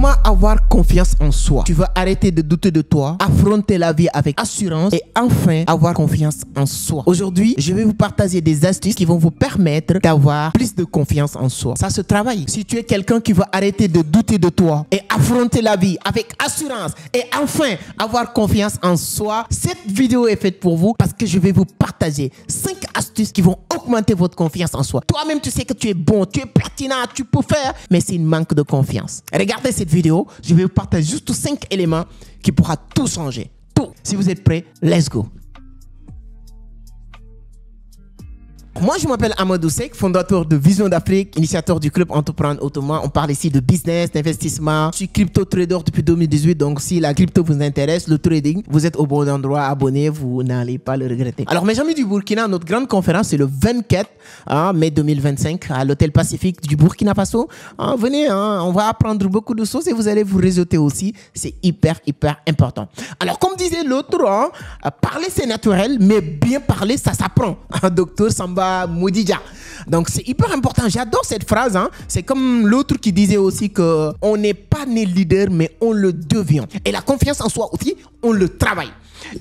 Comment avoir confiance en soi? Tu vas arrêter de douter de toi, affronter la vie avec assurance et enfin avoir confiance en soi. Aujourd'hui, je vais vous partager des astuces qui vont vous permettre d'avoir plus de confiance en soi. Ça se travaille. Si tu es quelqu'un qui va arrêter de douter de toi et affronter la vie avec assurance et enfin avoir confiance en soi, cette vidéo est faite pour vous parce que je vais vous partager 5 astuces qui vont augmenter votre confiance en soi. Toi-même, tu sais que tu es bon, tu es pertinent, tu peux faire, mais c'est une manque de confiance. Regardez cette vidéo, je vais vous partager juste 5 éléments qui pourra tout changer. Tout. Si vous êtes prêts, let's go. Moi, je m'appelle Amadou Seck, fondateur de Vision d'Afrique, initiateur du club Entreprendre Autrement. On parle ici de business, d'investissement. Je suis crypto trader depuis 2018, donc si la crypto vous intéresse, le trading, vous êtes au bon endroit, abonnez-vous, vous n'allez pas le regretter. Alors, mes amis du Burkina, notre grande conférence, c'est le 24 mai 2025 à l'Hôtel Pacifique du Burkina Faso. Venez, on va apprendre beaucoup de choses et vous allez vous réseauter aussi. C'est hyper important. Alors, comme disait l'autre, parler c'est naturel, mais bien parler, ça s'apprend. Docteur Samba Moudidja. Donc c'est hyper important. J'adore cette phrase. C'est comme l'autre qui disait aussi que on n'est pas né leader, mais on le devient. Et la confiance en soi aussi, on le travaille.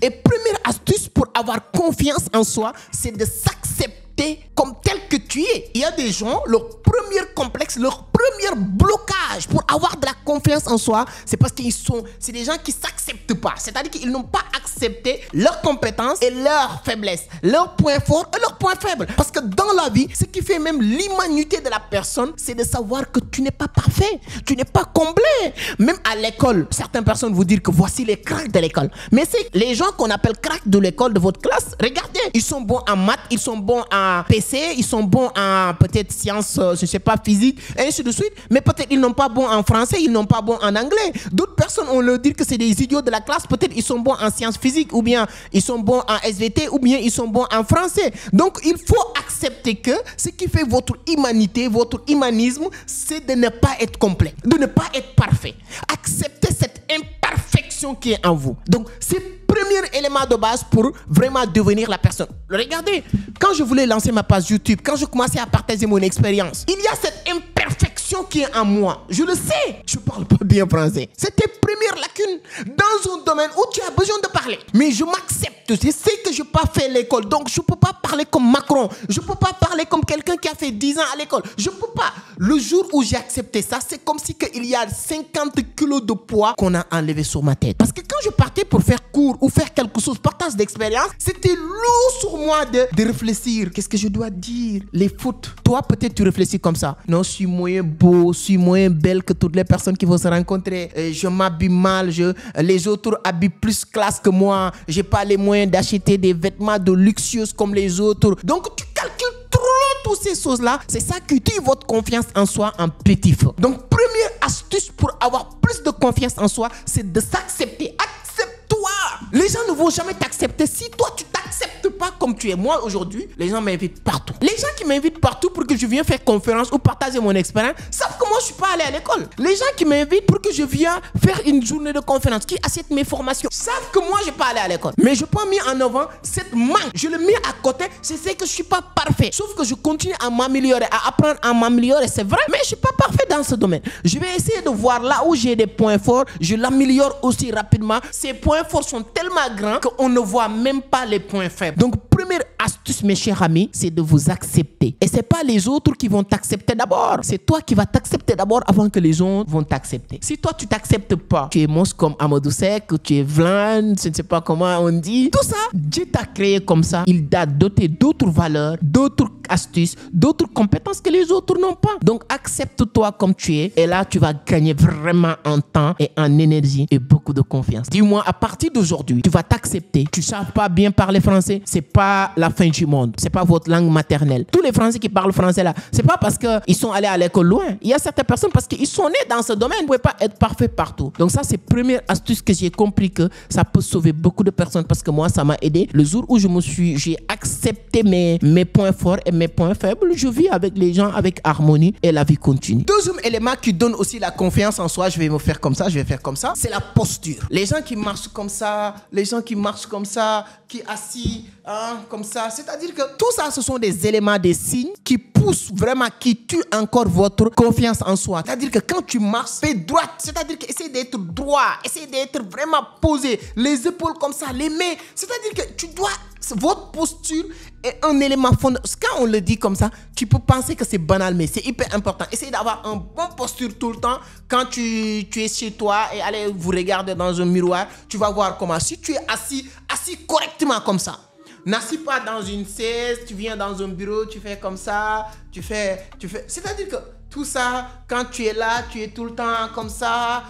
Et première astuce pour avoir confiance en soi, c'est de s'accepter comme tel que tu es. Il y a des gens, leur premier complexe, leur premier blocage pour avoir de la confiance en soi, c'est parce qu'ils sont, c'est des gens qui s'acceptent pas. C'est-à-dire qu'ils n'ont pas accepté leurs compétences et leurs faiblesses, leurs points forts et leurs points faibles. Parce que dans la vie, ce qui fait même l'humanité de la personne, c'est de savoir que tu n'es pas parfait, tu n'es pas comblé. Même à l'école, certaines personnes vous disent que voici les cracks de l'école. Mais c'est les gens qu'on appelle cracks de l'école de votre classe, regardez, ils sont bons en maths, ils sont bons en PC, ils sont bons en peut-être sciences, je ne sais pas, physique, et ainsi de suite. Mais peut-être ils n'ont pas bon en français, ils n'ont pas bon en anglais. D'autres personnes, on leur dit que c'est des idiots de la classe. Peut-être ils sont bons en sciences physiques, ou bien ils sont bons en SVT, ou bien ils sont bons en français. Donc il faut accepter que ce qui fait votre humanité, votre humanisme, c'est de ne pas être complet, de ne pas être parfait. Acceptez cette imperfection qui est en vous. Donc c'est premier élément de base pour vraiment devenir la personne. Regardez, quand je voulais lancer ma page YouTube, quand je commençais à partager mon expérience, il y a cette imperfection qui est en moi. Je le sais, je parle pas bien français. C'est tes premières lacunes dans un domaine où tu as besoin de parler. Mais je m'accepte. Je sais que je n'ai pas fait l'école, donc je ne peux pas parler comme Macron. Je ne peux pas parler comme quelqu'un qui a fait 10 ans à l'école. Je ne peux pas. Le jour où j'ai accepté ça, c'est comme si il y a 50 kilos de poids qu'on a enlevé sur ma tête. Parce que quand je partais pour faire cours ou faire quelque chose, partage d'expérience, c'était lourd sur moi de réfléchir. Qu'est-ce que je dois dire? Les fautes. Toi, peut-être tu réfléchis comme ça. Non, je suis moins beau, je suis moins belle que toutes les personnes qui vont se rencontrer. Je m'habille mal, les autres habillent plus classe que moi. J'ai pas les moyens d'acheter des vêtements de luxueux comme les autres. Donc, tu calcules trop toutes ces choses-là. C'est ça qui tue votre confiance en soi en petit feu. Donc, première astuce pour avoir plus de confiance en soi, c'est de s'accepter. Accepte-toi. Les gens ne vont jamais t'accepter si toi, tu t'acceptes pas comme tu es. Moi, aujourd'hui, les gens m'invitent partout. Les gens qui m'invitent partout pour que je vienne faire conférence ou partager mon expérience savent que moi, je suis pas allé à l'école. Les gens qui m'invitent pour que je vienne faire une journée de conférence, qui achètent mes formations, savent que moi, je n'ai pas allé à l'école. Mais je peux mettre en avant cette manque. Je le mets à côté. Je sais que je suis pas parfait. Sauf que je continue à m'améliorer, à apprendre à m'améliorer. C'est vrai, mais je suis pas parfait dans ce domaine. Je vais essayer de voir là où j'ai des points forts. Je l'améliore aussi rapidement. Ces points forts sont tellement grands qu'on ne voit même pas les points faibles. Donc, première astuce, mes chers amis, c'est de vous accepter. Et c'est pas les autres qui vont t'accepter d'abord. C'est toi qui vas t'accepter d'abord avant que les autres vont t'accepter. Si toi, tu t'acceptes pas, tu es monstre comme Amadou Seck, tu es Vlan, je ne sais pas comment on dit. Tout ça, Dieu t'a créé comme ça. Il t'a doté d'autres valeurs, d'autres astuces, d'autres compétences que les autres n'ont pas. Donc, accepte-toi comme tu es. Et là, tu vas gagner vraiment en temps et en énergie et beaucoup de confiance. Dis-moi, à partir d'aujourd'hui, tu vas t'accepter. Tu ne sais pas bien parler français, c'est pas la fin du monde. C'est pas votre langue maternelle. Tous les Français qui parlent français là, c'est pas parce qu'ils sont allés à l'école loin. Il y a certaines personnes parce qu'ils sont nés dans ce domaine. Vous ne pouvez pas être parfait partout. Donc ça, c'est la première astuce que j'ai compris que ça peut sauver beaucoup de personnes parce que moi, ça m'a aidé. Le jour où j'ai accepté mes points forts et mes points faibles, je vis avec les gens avec harmonie et la vie continue. Deuxième élément qui donne aussi la confiance en soi, je vais me faire comme ça, je vais faire comme ça, c'est la posture. Les gens qui marchent comme ça, les gens qui marchent comme ça, qui assis, comme ça, ça. C'est-à-dire que tout ça, ce sont des éléments, des signes qui poussent vraiment, qui tuent encore votre confiance en soi. C'est-à-dire que quand tu marches, fais droite. C'est-à-dire que essaie d'être droit, essaie d'être vraiment posé, les épaules comme ça, les mains. C'est-à-dire que tu dois... Votre posture est un élément fondamental. Quand on le dit comme ça, tu peux penser que c'est banal, mais c'est hyper important. Essaye d'avoir un bon posture tout le temps. Quand tu es chez toi et allez vous regarder dans un miroir, tu vas voir comment. Si tu es assis correctement comme ça, n'assis pas dans une chaise, tu viens dans un bureau, tu fais comme ça, tu fais. C'est-à-dire que tout ça, quand tu es là, tu es tout le temps comme ça.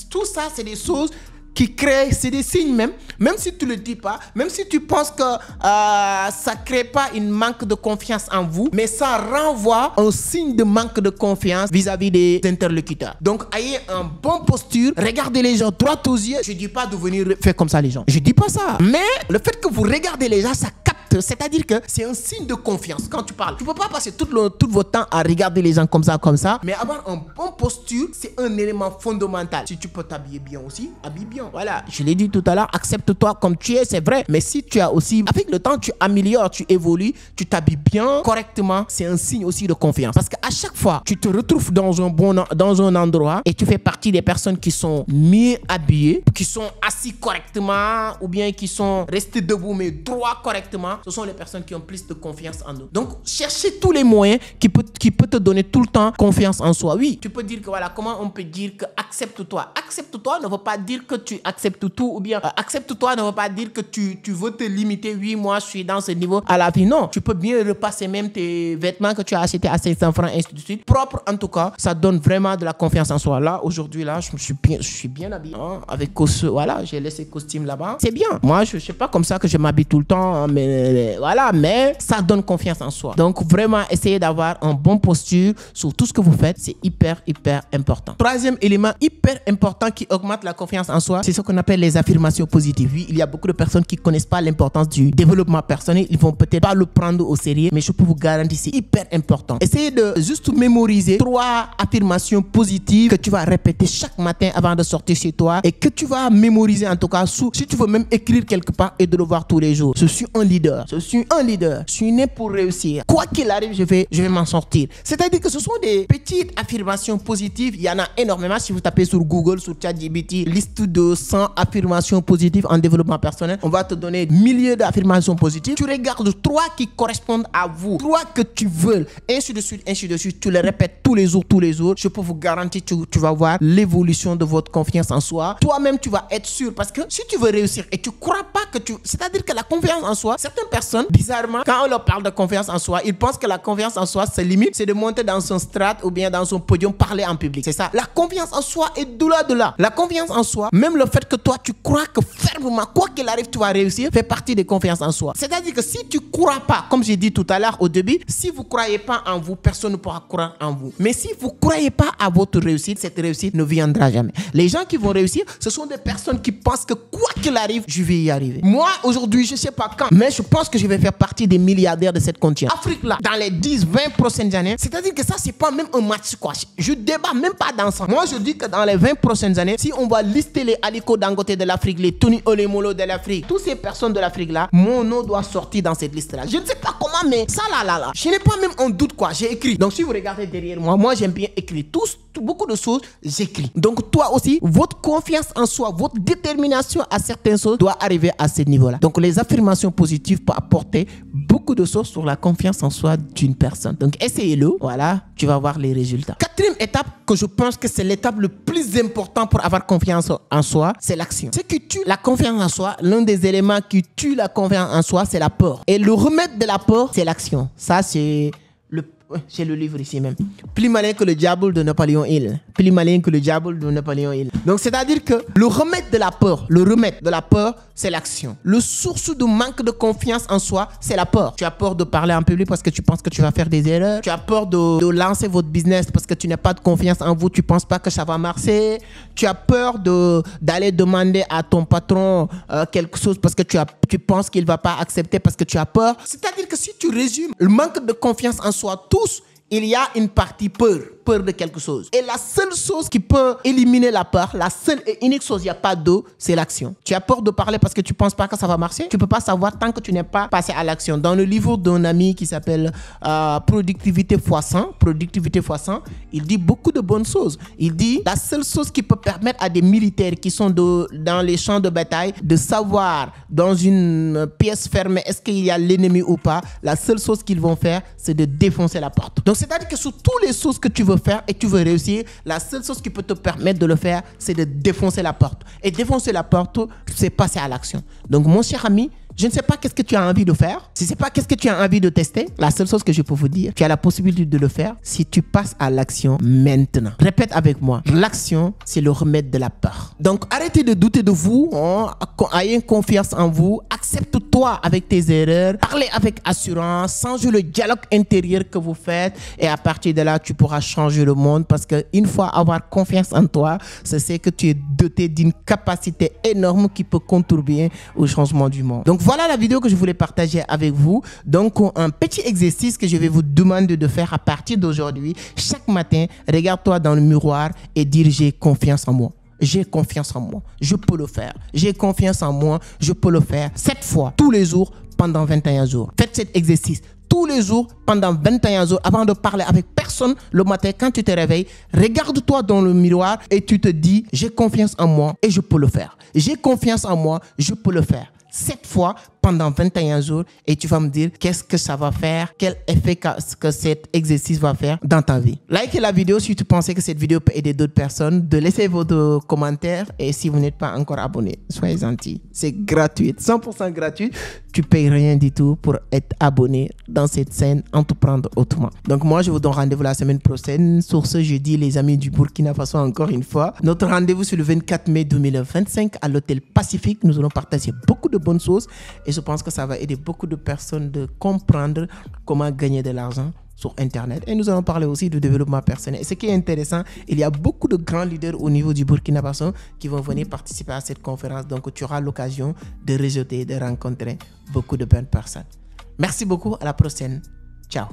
Tout ça, c'est des choses qui créent, c'est des signes même si tu ne le dis pas, même si tu penses que ça ne crée pas une manque de confiance en vous, mais ça renvoie un signe de manque de confiance vis-à-vis des interlocuteurs. Donc, ayez un bon posture, regardez les gens droit aux yeux. Je ne dis pas de venir faire comme ça les gens. Je ne dis pas ça. Mais le fait que vous regardez les gens, ça capte. C'est-à-dire que c'est un signe de confiance quand tu parles. Tu ne peux pas passer tout votre temps à regarder les gens comme ça. Mais avoir un bon posture, c'est un élément fondamental. Si tu peux t'habiller bien aussi, habille bien. Voilà, je l'ai dit tout à l'heure, accepte-toi comme tu es, c'est vrai. Mais si tu as aussi, avec le temps, tu améliores, tu évolues, tu t'habilles bien, correctement, c'est un signe aussi de confiance. Parce qu'à chaque fois, tu te retrouves dans un endroit et tu fais partie des personnes qui sont mieux habillées, qui sont assis correctement ou bien qui sont restés debout mais droit correctement. Ce sont les personnes qui ont plus de confiance en eux. Donc, cherchez tous les moyens qui peut te donner tout le temps confiance en soi. Oui, tu peux dire que voilà, comment on peut dire que accepte-toi. Accepte-toi ne veut pas dire que tu acceptes tout ou bien accepte-toi ne veut pas dire que tu veux te limiter. Oui, moi, je suis dans ce niveau à la vie. Non, tu peux bien repasser même tes vêtements que tu as achetés à 500 francs, ainsi de suite. Propre, en tout cas, ça donne vraiment de la confiance en soi. Là, aujourd'hui, là, je suis bien habillé. Hein, avec voilà, j'ai laissé costume là-bas. C'est bien. Moi, je ne sais pas comme ça que je m'habille tout le temps, hein, mais voilà, mais ça donne confiance en soi. Donc, vraiment, essayez d'avoir un bon posture sur tout ce que vous faites. C'est hyper important. Troisième élément hyper important qui augmente la confiance en soi, c'est ce qu'on appelle les affirmations positives. Oui, il y a beaucoup de personnes qui ne connaissent pas l'importance du développement personnel. Ils vont peut-être pas le prendre au sérieux, mais je peux vous garantir, c'est hyper important. Essayez de juste mémoriser 3 affirmations positives que tu vas répéter chaque matin avant de sortir chez toi et que tu vas mémoriser en tout cas si tu veux même écrire quelque part et de le voir tous les jours. Je suis un leader. Je suis né pour réussir. Quoi qu'il arrive, je vais m'en sortir. C'est-à-dire que ce sont des petites affirmations positives. Il y en a énormément. Si vous tapez sur Google, sur ChatGPT, liste de 100 affirmations positives en développement personnel, on va te donner milliers d'affirmations positives. Tu regardes 3 qui correspondent à vous, 3 que tu veux, ainsi de suite. Tu les répètes tous les jours. Je peux vous garantir que tu vas voir l'évolution de votre confiance en soi. Toi-même, tu vas être sûr parce que si tu veux réussir et tu crois pas que c'est-à-dire que la confiance en soi, certaines personnes, bizarrement, quand on leur parle de confiance en soi, ils pensent que la confiance en soi, c'est limite, c'est de monter dans son strat ou bien dans son podium, parler en public. C'est ça. La confiance en soi est de là. La confiance en soi, même le fait que toi, tu crois que fermement, quoi qu'il arrive, tu vas réussir, fait partie de confiance en soi. C'est-à-dire que si tu crois pas, comme j'ai dit tout à l'heure au début, si vous croyez pas en vous, personne ne pourra croire en vous. Mais si vous croyez pas à votre réussite, cette réussite ne viendra jamais. Les gens qui vont réussir, ce sont des personnes qui pensent que quoi qu'il arrive, je vais y arriver. Moi, aujourd'hui, je sais pas quand, mais je pense que je vais faire partie des milliardaires de cette continent. Afrique là, dans les 10-20 prochaines années, c'est-à-dire que ça, c'est pas même un match squash. Je débat même pas dans ça. Moi, je dis que dans les 20 prochaines années, si on va lister les Aliko Dangote de l'Afrique, les Tony Olemolo de l'Afrique, toutes ces personnes de l'Afrique là, mon nom doit sortir dans cette liste là. Je ne sais pas comment, mais ça là, je n'ai pas même un doute quoi. J'ai écrit. Donc si vous regardez derrière moi j'aime bien écrire beaucoup de choses, j'écris. Donc toi aussi, votre confiance en soi, votre détermination à certaines choses doit arriver à ce niveau-là. Donc les affirmations positives peuvent apporter beaucoup de choses sur la confiance en soi d'une personne. Donc essayez-le, voilà, tu vas voir les résultats. Quatrième étape que je pense que c'est l'étape le plus important pour avoir confiance en soi, c'est l'action. Ce qui tue la confiance en soi, l'un des éléments qui tue la confiance en soi, c'est la peur. Et le remède de la peur, c'est l'action. Ça, c'est j'ai le livre ici même. Plus malin que le diable de Napoléon Hill. Plus malin que le diable de Napoléon Hill. Donc, c'est-à-dire que le remède de la peur, c'est l'action. Le source de manque de confiance en soi, c'est la peur. Tu as peur de parler en public parce que tu penses que tu vas faire des erreurs. Tu as peur de lancer votre business parce que tu n'as pas de confiance en vous. Tu ne penses pas que ça va marcher. Tu as peur d'aller demander à ton patron quelque chose parce que tu penses qu'il ne va pas accepter parce que tu as peur. C'est-à-dire que si tu résumes le manque de confiance en soi, tous, il y a une partie peur de quelque chose. Et la seule chose qui peut éliminer la peur, la seule et unique chose, il n'y a pas d'eau, c'est l'action. Tu as peur de parler parce que tu ne penses pas que ça va marcher. Tu ne peux pas savoir tant que tu n'es pas passé à l'action. Dans le livre d'un ami qui s'appelle Productivité x100, il dit beaucoup de bonnes choses. Il dit la seule chose qui peut permettre à des militaires qui sont dans les champs de bataille de savoir dans une pièce fermée est-ce qu'il y a l'ennemi ou pas, la seule chose qu'ils vont faire, c'est de défoncer la porte. Donc c'est-à-dire que sur toutes les choses que tu veux faire et tu veux réussir, la seule chose qui peut te permettre de le faire, c'est de défoncer la porte. Et défoncer la porte, c'est passer à l'action. Donc mon cher ami, je ne sais pas qu'est-ce que tu as envie de faire. Si ce n'est pas qu'est-ce que tu as envie de tester, la seule chose que je peux vous dire, tu as la possibilité de le faire si tu passes à l'action maintenant. Répète avec moi. L'action, c'est le remède de la peur. Donc, arrêtez de douter de vous. Ayez confiance en vous. Accepte-toi avec tes erreurs. Parlez avec assurance. Changez le dialogue intérieur que vous faites. Et à partir de là, tu pourras changer le monde. Parce qu'une fois avoir confiance en toi, c'est que tu es doté d'une capacité énorme qui peut contribuer au changement du monde. Donc, voilà la vidéo que je voulais partager avec vous. Donc, un petit exercice que je vais vous demander de faire à partir d'aujourd'hui. Chaque matin, regarde-toi dans le miroir et dire « J'ai confiance en moi ». J'ai confiance en moi, je peux le faire. J'ai confiance en moi, je peux le faire. 7 fois, tous les jours, pendant 21 jours. Faites cet exercice tous les jours, pendant 21 jours, avant de parler avec personne le matin quand tu te réveilles. Regarde-toi dans le miroir et tu te dis « J'ai confiance en moi et je peux le faire. J'ai confiance en moi, je peux le faire. » 7 fois pendant 21 jours et tu vas me dire qu'est-ce que ça va faire, quel effet que cet exercice va faire dans ta vie. Likez la vidéo si tu pensez que cette vidéo peut aider d'autres personnes, de laisser votre commentaire et si vous n'êtes pas encore abonné, soyez gentils. C'est gratuit, 100% gratuit. Tu ne payes rien du tout pour être abonné dans cette scène Entreprendre Autrement. Donc moi, je vous donne rendez-vous la semaine prochaine. Sur ce jeudi, les amis du Burkina Faso, encore une fois. Notre rendez-vous sur le 24 mai 2025 à l'hôtel Pacifique. Nous allons partager beaucoup de bonnes choses et je pense que ça va aider beaucoup de personnes de comprendre comment gagner de l'argent sur Internet. Et nous allons parler aussi de développement personnel. Et ce qui est intéressant, il y a beaucoup de grands leaders au niveau du Burkina Faso qui vont venir participer à cette conférence. Donc, tu auras l'occasion de rejeter, de rencontrer beaucoup de bonnes personnes. Merci beaucoup. À la prochaine. Ciao.